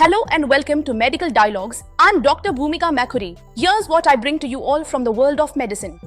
Hello and welcome to Medical Dialogues. I'm Dr. Bhumika Makhuri. Here's what I bring to you all from the world of medicine.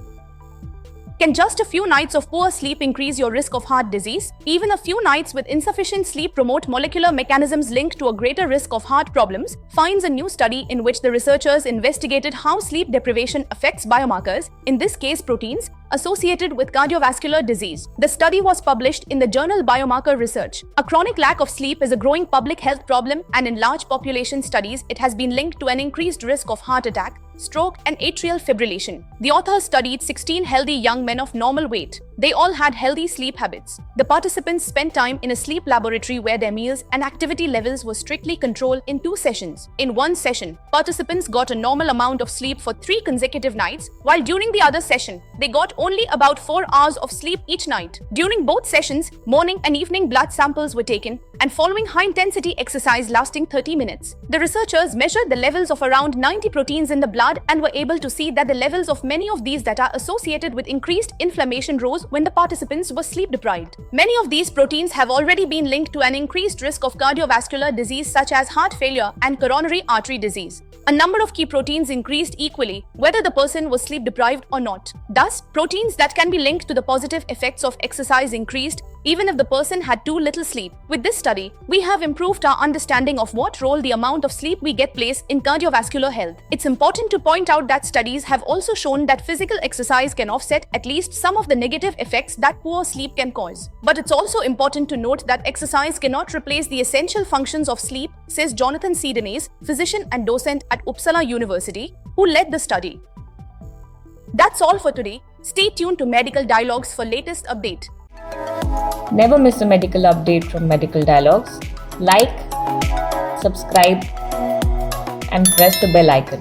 Can just a few nights of poor sleep increase your risk of heart disease? Even a few nights with insufficient sleep promote molecular mechanisms linked to a greater risk of heart problems, finds a new study in which the researchers investigated how sleep deprivation affects biomarkers, in this case proteins, associated with cardiovascular disease. The study was published in the journal Biomarker Research. A chronic lack of sleep is a growing public health problem, and in large population studies, it has been linked to an increased risk of heart attack, stroke, and atrial fibrillation. The authors studied 16 healthy young men of normal weight. They all had healthy sleep habits. The participants spent time in a sleep laboratory where their meals and activity levels were strictly controlled in 2 sessions. In one session, participants got a normal amount of sleep for 3 consecutive nights, while during the other session, they got only about 4 hours of sleep each night. During both sessions, morning and evening blood samples were taken, and following high-intensity exercise lasting 30 minutes. The researchers measured the levels of around 90 proteins in the blood and were able to see that the levels of many of these that are associated with increased inflammation rose when the participants were sleep deprived. Many of these proteins have already been linked to an increased risk of cardiovascular disease such as heart failure and coronary artery disease. A number of key proteins increased equally, whether the person was sleep deprived or not. Thus, proteins that can be linked to the positive effects of exercise increased, even if the person had too little sleep. With this study, we have improved our understanding of what role the amount of sleep we get plays in cardiovascular health. It's important to point out that studies have also shown that physical exercise can offset at least some of the negative effects that poor sleep can cause. But it's also important to note that exercise cannot replace the essential functions of sleep, says Jonathan C. Denese, physician and docent at Uppsala University, who led the study. That's all for today. Stay tuned to Medical Dialogues for latest update. Never miss a medical update from Medical Dialogues. Like, subscribe, and press the bell icon.